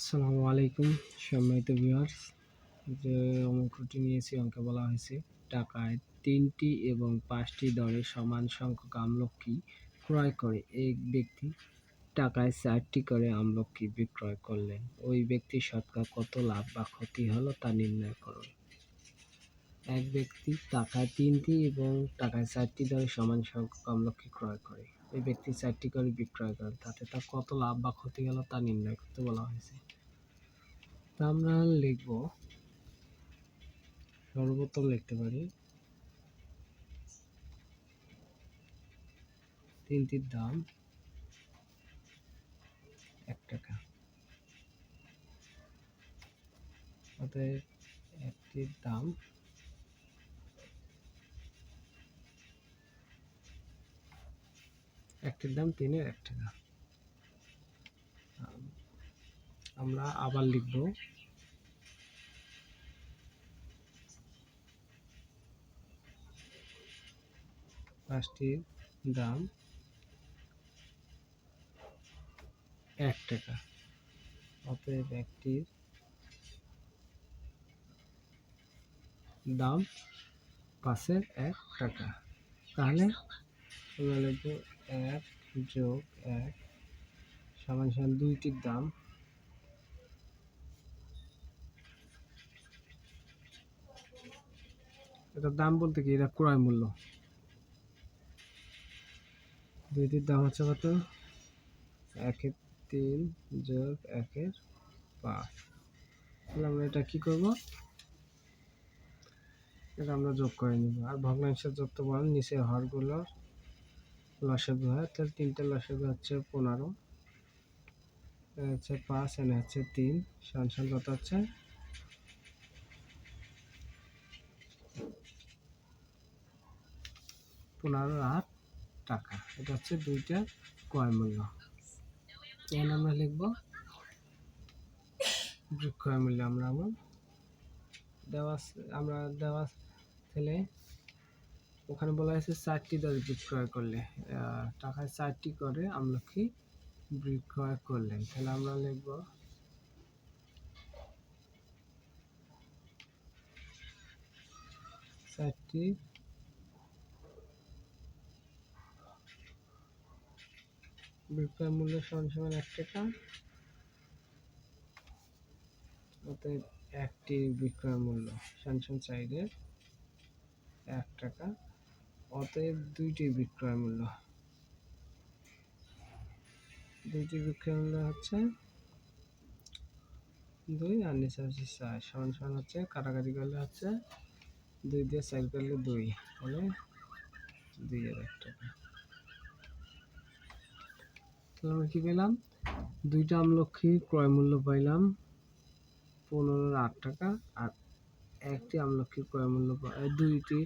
আসসালামু আলাইকুম সম্মানিত ভিউয়ার্স। যে অঙ্কটি নিয়েছি, অঙ্কে বলা হয়েছে টাকায় ৩টি এবং ৫টি দরে সমান সংখ্যক আমলকি ক্রয় করে এক ব্যক্তি টাকায় ৪টি করে আমলকি বিক্রয় করলেন। ওই ব্যক্তির শতকরা কত লাভ বা ক্ষতি হলো তা নির্ণয় করুন। এক ব্যক্তি টাকায় ৩টি এবং টাকায় ৪টি দরে সমান সংখ্যক আমলকি ক্রয় করে। ওই ব্যক্তি ৪টি করে বিক্রয় করেন, তাতে তার কত লাভ বা ক্ষতি হলো তা নির্ণয় করতে বলা হয়েছে। তা আমরা লিখব, সর্বপ্রথম লিখতে পারি ৩টির দাম ১ টাকা, অতএব একটির দাম ৩-এর ১ টাকা। আমরা আবার লিখব পাঁচটির দাম ১ টাকা, অতএব একটির দাম ৫-এর ১ টাকা। তাহলে আমরা লিখব ১ + ১ = ২টির দাম, এটার দাম বলতে কি, এটা ক্রয় মূল্য। ২টির দাম হচ্ছে কত? ১-এর ৩ + ১-এর ৫। তাহলে আমরা এটা কি করব? এটা আমরা যোগ করে নিব। আর ভগ্নাংশের যোগ তো বলেন, নিচে হরগুলো লসাগু হয়, তাহলে ৩টা লসাগু হচ্ছে ১৫, হচ্ছে ৫, এনে হচ্ছে ৩, সমান কত হচ্ছে? ১৫,৮ টাকা। এটা হচ্ছে দুইটার ক্রয় মূল্য। এখানে আমরা লিখব বিক্রয় মূল্য। আমরা দেওয়া তাহলে ওখানে বলা হয়েছে ৪টি দরে বিক্রয় করলে, টাকায় ৪টি করে আমলকি বিক্রয় করলেন। তাহলে আমরা লিখব ৪টি বিক্রয় মূল্য সমান ১ টাকা, অতএব একটি বিক্রয় মূল্য সমান ৪-এর ১ টাকা, অতএব দুইটি বিক্রয় মূল্য হচ্ছে ২ আর নিচে হচ্ছে ৪, সমান হচ্ছে কাটাকাটি করলে হচ্ছে ২ দিয়ে ৪ করলে ২, হলে ২-এর ১ টাকা। তো আমরা কি পেলাম? দুইটা আমলকি ক্রয় মূল্য পাইলাম ১৫,৮ টাকা, আর একটি আমলকি ক্রয় মূল্য, দুইটি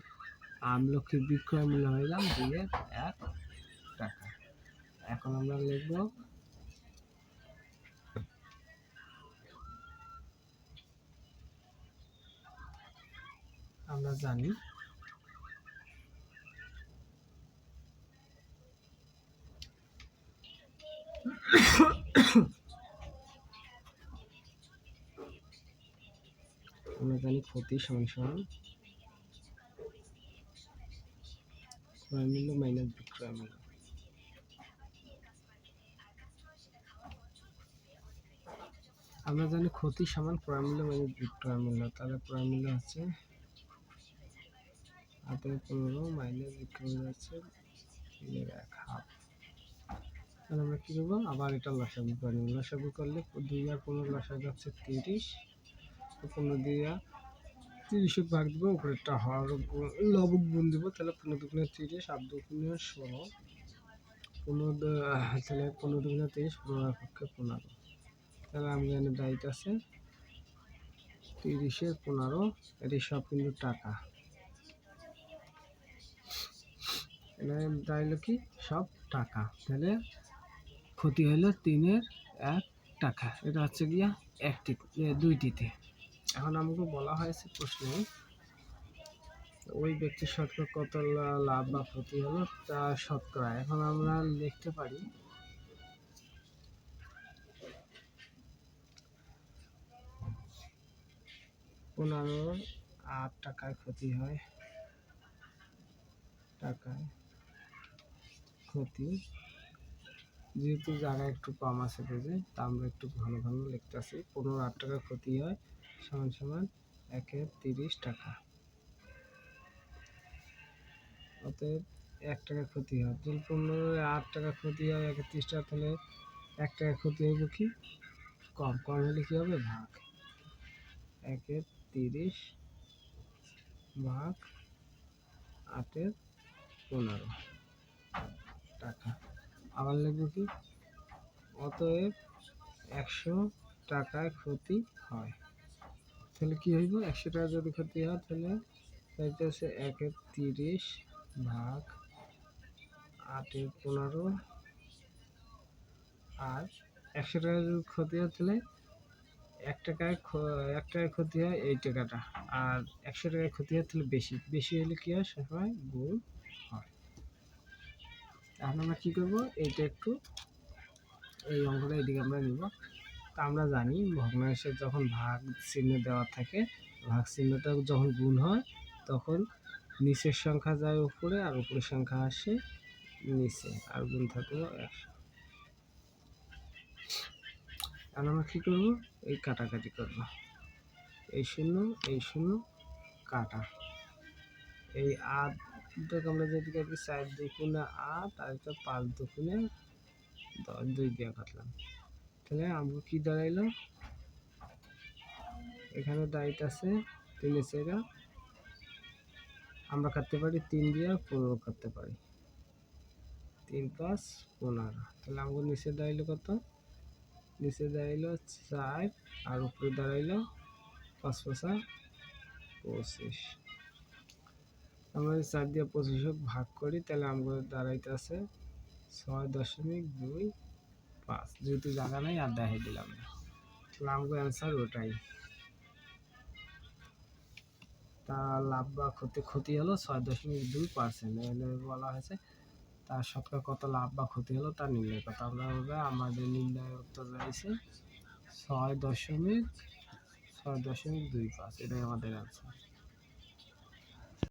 আমলকি বিক্রয় মূল্য হইলাম ২-এর ১ টাকা। এখন আমরা লিখব আমরা জানি ক্ষতি সমান ক্রয় মূল্য মাইনাস বিক্রয় মূল্য। আমরা জানি ক্ষতি সমান ক্রয় মূল্য মাইনাস বিক্রয় মূল্য। তাহলে ক্রয় মূল্য হচ্ছে ১৫ মাইনাস বিক্রয় মূল্য হচ্ছে ১/2। তাহলে আমরা কি করবো? আবার এটা লসাগু করে নিব। লসাগু করলে ২ আর ১৫ লসাগু হচ্ছে ৩০, ১৫ দিয়ে ৩০ ভাগ দিব, উপরে একটা লবক গুণ দিব, তাহলে ১৫ দুগুণে ৩০, ৮ দুগুণে ১৬, তাহলে ১৫ দুগুণে ৩০, ১৫ পক্ষে ১৫। তাহলে আমি এখানে দায়িত্ব আছে ৩০-এর ১৫, এটি সব কিন্তু টাকা। এখানে দাঁড়াইলো কি? সব টাকা। তাহলে ক্ষতি হলো ৩-এর ১ টাকা। এটা হচ্ছে গিয়া দুইটিতে। এখন আমাকে বলা হয়েছে প্রশ্নে ওই ব্যক্তির শতকরা কত লাভ বা ক্ষতি হলো তা শতকরা। এখন আমরা লিখতে পারি 8 টাকায় ক্ষতি হয়, টাকায় ক্ষতি, যেহেতু জায়গা একটু কম আছে পেজে, তা আমরা একটু ঘন ঘন লিখতেছি। 8 টাকা ক্ষতি হয় সমান সমান 30 টাকা। অতএব 1 টাকা ক্ষতি হয়, যদি 8 টাকা ক্ষতি হয় 31 টাকা, তাহলে 1 টাকা ক্ষতি হবে কি কম, কম হলে কি হবে ভাগ, 30 ভাগ 15 টাকা। আবার লিখবো কি, অতএব 100 টাকায় ক্ষতি হয়। তাহলে কি হইব, 100 টাকা যদি ক্ষতি হয় তাহলে হচ্ছে 30 ভাগ 15, আর 100 টাকা যদি ক্ষতি হয় তাহলে 1 টাকায় ক্ষতি হয় এই টাকাটা, আর 100 টাকায় ক্ষতি হয় তাহলে বেশি, বেশি হলে কি হয় সবসময় গুণ হয়। এখন আমরা কি করবো, এইটা একটু এই অঙ্কটা এদিকে আমরা নিব। তা আমরা জানি ভগ্নাংশের যখন ভাগ চিহ্ন দেওয়া থাকে, ভাগ চিহ্নটা যখন গুণ হয় তখন নিচের সংখ্যা যায় উপরে আর উপরের সংখ্যা আসে নিচে, আর গুণ থাকলো 100। এখন আমরা কী করবো, এই কাটাকাটি করবো, এই শূন্য কাটা, এই 8টাকে আমরা যেদিকে 4 দুগুণে 8 আর এটা 5 দুগুণে 10, 2 দিয়ে কাটলাম। তাহলে আমরা কি দাঁড়াইলো, এখানে দাঁড়াইতেছে 3 4, আমরা কাটতে পারি 3 দিয়ে, 15 কাটতে পারি, 3 5 15। তাহলে আমাদের নিচে দাঁড়াইলো কত, নিচে দাঁড়াইলো 4 আর উপরে দাঁড়াইলো 5 5 25। আমরা 4 দিয়ে 25 ভাগ করি, তাহলে আমাদের দাঁড়াইতেছে 6.25। যেহেতু জায়গা নাই আর দেখাই দিলাম না, তাহলে আমাদের অ্যান্সার ওটাই। তা লাভ বা ক্ষতি হলো 6.2%। এখানে বলা হয়েছে তার শতকরা কত লাভ বা ক্ষতি হলো তার নির্ণয় করতে। আমরা আমাদের নির্ণয়ের উত্তর রয়েছে 6.25, এটাই আমাদের অ্যান্সার।